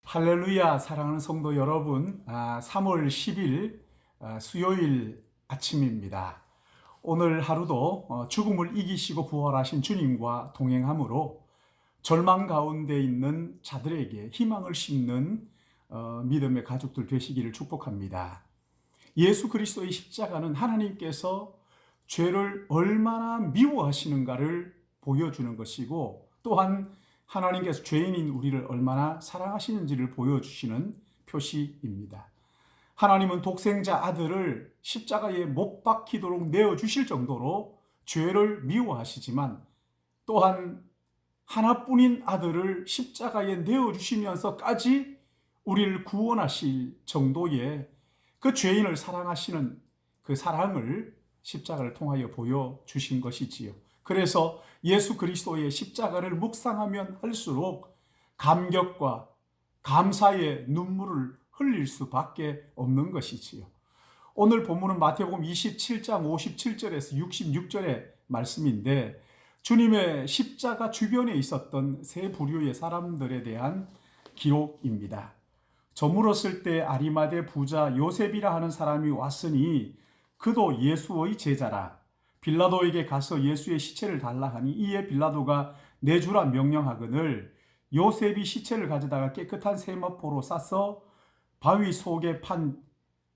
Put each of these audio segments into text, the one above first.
할렐루야, 사랑하는 성도 여러분, 3월 10일 수요일 아침입니다. 오늘 하루도 죽음을 이기시고 부활하신 주님과 동행함으로 절망 가운데 있는 자들에게 희망을 심는 믿음의 가족들 되시기를 축복합니다. 예수 그리스도의 십자가는 하나님께서 죄를 얼마나 미워하시는가를 보여주는 것이고, 또한 하나님께서 죄인인 우리를 얼마나 사랑하시는지를 보여주시는 표시입니다. 하나님은 독생자 아들을 십자가에 못 박히도록 내어주실 정도로 죄를 미워하시지만, 또한 하나뿐인 아들을 십자가에 내어주시면서까지 우리를 구원하실 정도의 그 죄인을 사랑하시는 그 사랑을 십자가를 통하여 보여주신 것이지요. 그래서 예수 그리스도의 십자가를 묵상하면 할수록 감격과 감사의 눈물을 흘릴 수밖에 없는 것이지요. 오늘 본문은 마태복음 27장 57절에서 66절의 말씀인데, 주님의 십자가 주변에 있었던 세 부류의 사람들에 대한 기록입니다. 저물었을 때 아리마대 부자 요셉이라 하는 사람이 왔으니 그도 예수의 제자라. 빌라도에게 가서 예수의 시체를 달라 하니 이에 빌라도가 내주라 명령하거늘 요셉이 시체를 가져다가 깨끗한 세마포로 싸서 바위 속에 판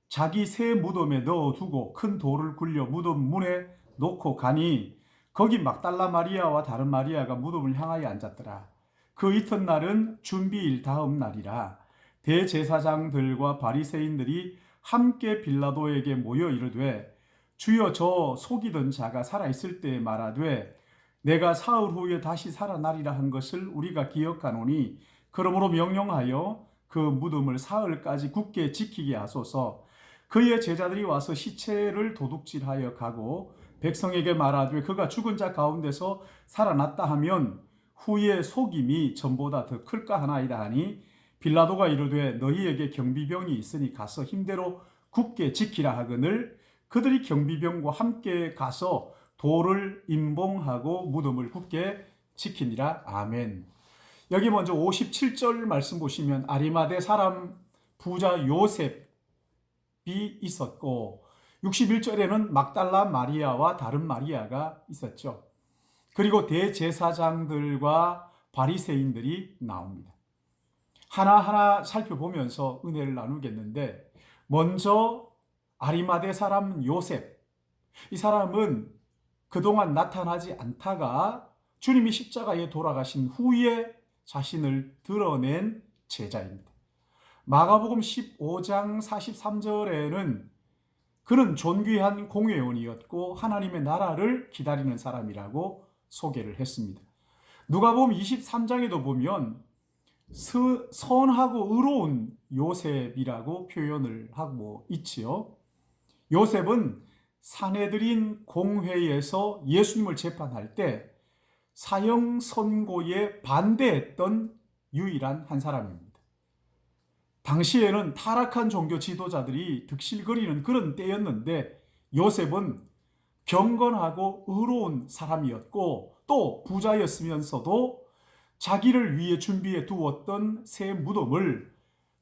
자기 새 무덤에 넣어두고 큰 돌을 굴려 무덤 문에 놓고 가니 거기 막달라 마리아와 다른 마리아가 무덤을 향하여 앉았더라. 그 이튿날은 준비일 다음 날이라. 대제사장들과 바리새인들이 함께 빌라도에게 모여 이르되 주여, 저 속이던 자가 살아있을 때에 말하되 내가 사흘 후에 다시 살아나리라 한 것을 우리가 기억하노니 그러므로 명령하여 그 무덤을 사흘까지 굳게 지키게 하소서. 그의 제자들이 와서 시체를 도둑질하여 가고 백성에게 말하되 그가 죽은 자 가운데서 살아났다 하면 후에 속임이 전보다 더 클까 하나이다 하니 빌라도가 이르되 너희에게 경비병이 있으니 가서 힘대로 굳게 지키라 하거늘 그들이 경비병과 함께 가서 돌을 임봉하고 무덤을 굳게 지키니라. 아멘. 여기 먼저 57절 말씀 보시면 아리마대 사람 부자 요셉이 있었고, 61절에는 막달라 마리아와 다른 마리아가 있었죠. 그리고 대제사장들과 바리새인들이 나옵니다. 하나하나 살펴보면서 은혜를 나누겠는데, 먼저 아리마대 사람 요셉, 이 사람은 그동안 나타나지 않다가 주님이 십자가에 돌아가신 후에 자신을 드러낸 제자입니다. 마가복음 15장 43절에는 그는 존귀한 공회원이었고 하나님의 나라를 기다리는 사람이라고 소개를 했습니다. 누가복음 23장에도 보면 선하고 의로운 요셉이라고 표현을 하고 있지요. 요셉은 사내들인 공회에서 예수님을 재판할 때 사형 선고에 반대했던 유일한 한 사람입니다. 당시에는 타락한 종교 지도자들이 득실거리는 그런 때였는데 요셉은 경건하고 의로운 사람이었고 또 부자였으면서도 자기를 위해 준비해 두었던 새 무덤을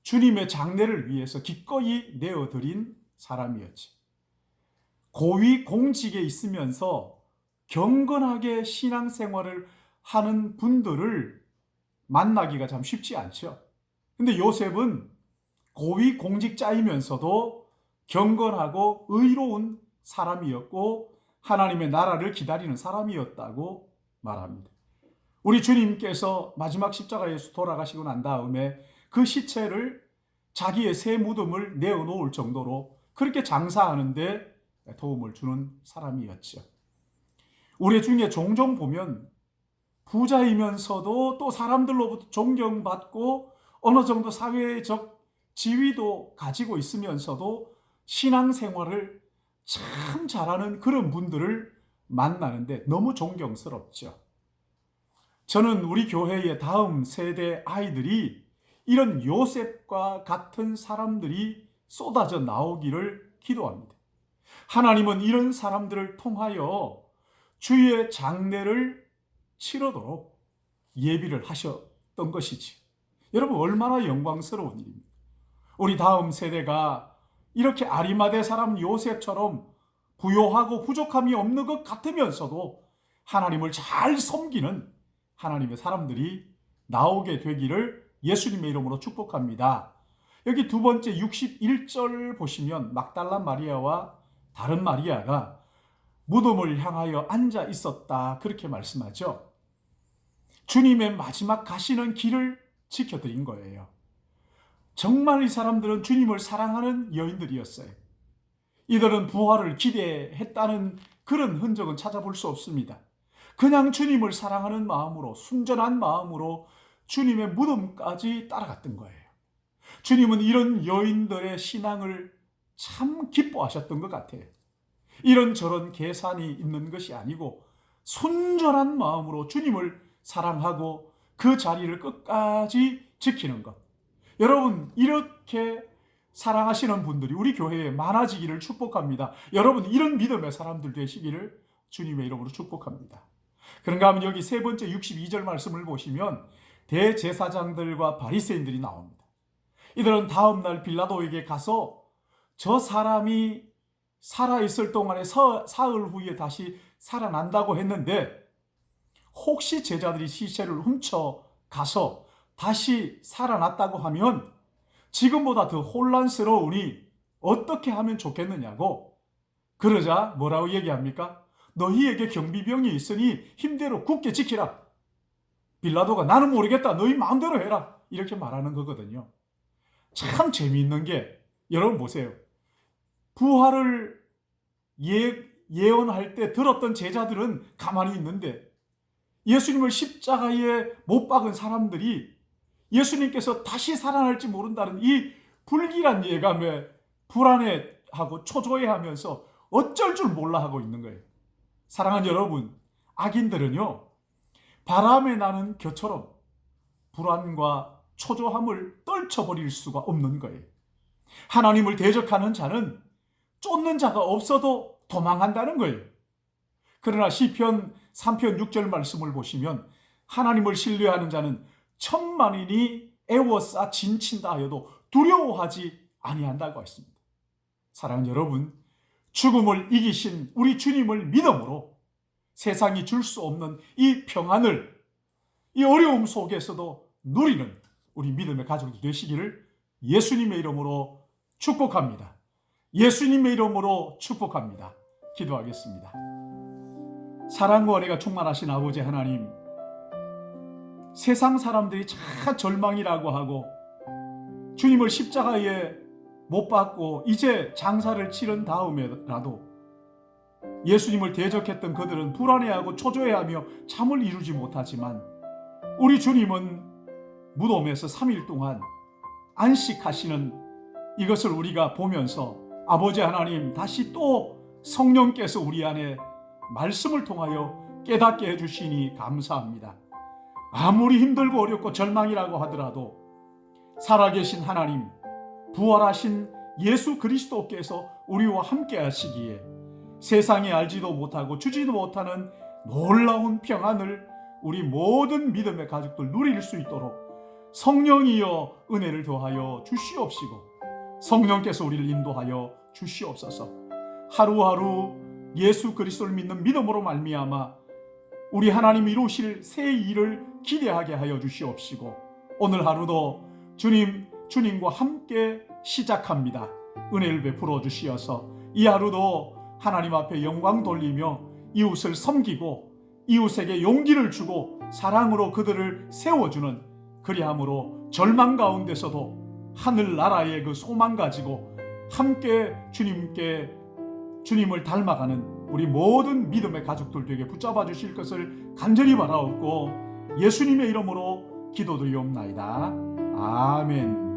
주님의 장례를 위해서 기꺼이 내어드린 사람이었지. 고위 공직에 있으면서 경건하게 신앙생활을 하는 분들을 만나기가 참 쉽지 않죠. 근데 요셉은 고위 공직자이면서도 경건하고 의로운 사람이었고 하나님의 나라를 기다리는 사람이었다고 말합니다. 우리 주님께서 마지막 십자가에서 돌아가시고 난 다음에 그 시체를 자기의 새 무덤을 내어놓을 정도로 그렇게 장사하는데 도움을 주는 사람이었죠. 우리 중에 종종 보면 부자이면서도 또 사람들로부터 존경받고 어느 정도 사회적 지위도 가지고 있으면서도 신앙생활을 참 잘하는 그런 분들을 만나는데 너무 존경스럽죠. 저는 우리 교회의 다음 세대 아이들이 이런 요셉과 같은 사람들이 쏟아져 나오기를 기도합니다. 하나님은 이런 사람들을 통하여 주의 장례를 치르도록 예비를 하셨던 것이지. 여러분, 얼마나 영광스러운 일입니까? 우리 다음 세대가 이렇게 아리마대 사람 요셉처럼 부요하고 부족함이 없는 것 같으면서도 하나님을 잘 섬기는 하나님의 사람들이 나오게 되기를 예수님의 이름으로 축복합니다. 여기 두 번째 61절 보시면 막달라 마리아와 다른 마리아가 무덤을 향하여 앉아 있었다, 그렇게 말씀하죠. 주님의 마지막 가시는 길을 지켜드린 거예요. 정말 이 사람들은 주님을 사랑하는 여인들이었어요. 이들은 부활을 기대했다는 그런 흔적은 찾아볼 수 없습니다. 그냥 주님을 사랑하는 마음으로, 순전한 마음으로 주님의 무덤까지 따라갔던 거예요. 주님은 이런 여인들의 신앙을 참 기뻐하셨던 것 같아요. 이런저런 계산이 있는 것이 아니고 순전한 마음으로 주님을 사랑하고 그 자리를 끝까지 지키는 것. 여러분, 이렇게 사랑하시는 분들이 우리 교회에 많아지기를 축복합니다. 여러분, 이런 믿음의 사람들 되시기를 주님의 이름으로 축복합니다. 그런가 하면 여기 세 번째 62절 말씀을 보시면 대제사장들과 바리새인들이 나옵니다. 이들은 다음날 빌라도에게 가서 저 사람이 살아있을 동안에 사흘 후에 다시 살아난다고 했는데 혹시 제자들이 시체를 훔쳐 가서 다시 살아났다고 하면 지금보다 더 혼란스러우니 어떻게 하면 좋겠느냐고. 그러자 뭐라고 얘기합니까? 너희에게 경비병이 있으니 힘대로 굳게 지키라. 빌라도가 나는 모르겠다, 너희 마음대로 해라, 이렇게 말하는 거거든요. 참 재미있는 게, 여러분 보세요. 부활을 예언할 때 들었던 제자들은 가만히 있는데 예수님을 십자가에 못 박은 사람들이 예수님께서 다시 살아날지 모른다는 이 불길한 예감에 불안해하고 초조해하면서 어쩔 줄 몰라 하고 있는 거예요. 사랑하는 여러분, 악인들은요, 바람에 나는 겨처럼 불안과 초조함을 떨쳐버릴 수가 없는 거예요. 하나님을 대적하는 자는 쫓는 자가 없어도 도망한다는 거예요. 그러나 시편 3편 6절 말씀을 보시면 하나님을 신뢰하는 자는 천만인이 애워싸 진친다 하여도 두려워하지 아니한다고 했습니다. 사랑하는 여러분, 죽음을 이기신 우리 주님을 믿음으로 세상이 줄 수 없는 이 평안을 이 어려움 속에서도 누리는 우리 믿음의 가족이 되시기를 예수님의 이름으로 축복합니다. 예수님의 이름으로 축복합니다. 기도하겠습니다. 사랑과 은혜가 충만하신 아버지 하나님, 세상 사람들이 참 절망이라고 하고 주님을 십자가에 못 박고 이제 장사를 치른 다음에라도 예수님을 대적했던 그들은 불안해하고 초조해하며 잠을 이루지 못하지만 우리 주님은 무덤에서 3일 동안 안식하시는 이것을 우리가 보면서 아버지 하나님, 다시 또 성령께서 우리 안에 말씀을 통하여 깨닫게 해주시니 감사합니다. 아무리 힘들고 어렵고 절망이라고 하더라도 살아계신 하나님, 부활하신 예수 그리스도께서 우리와 함께 하시기에 세상에 알지도 못하고 주지도 못하는 놀라운 평안을 우리 모든 믿음의 가족들 누릴 수 있도록 성령이여 은혜를 더하여 주시옵시고 성령께서 우리를 인도하여 주시옵소서. 하루하루 예수 그리스도를 믿는 믿음으로 말미암아 우리 하나님 이루실 새 일을 기대하게 하여 주시옵시고 오늘 하루도 주님과 함께 시작합니다. 은혜를 베풀어 주시어서 이 하루도 하나님 앞에 영광 돌리며 이웃을 섬기고 이웃에게 용기를 주고 사랑으로 그들을 세워주는, 그리함으로 절망 가운데서도 하늘나라의 그 소망 가지고 함께 주님을 닮아가는 우리 모든 믿음의 가족들 되게 붙잡아 주실 것을 간절히 바라옵고 예수님의 이름으로 기도드리옵나이다. 아멘.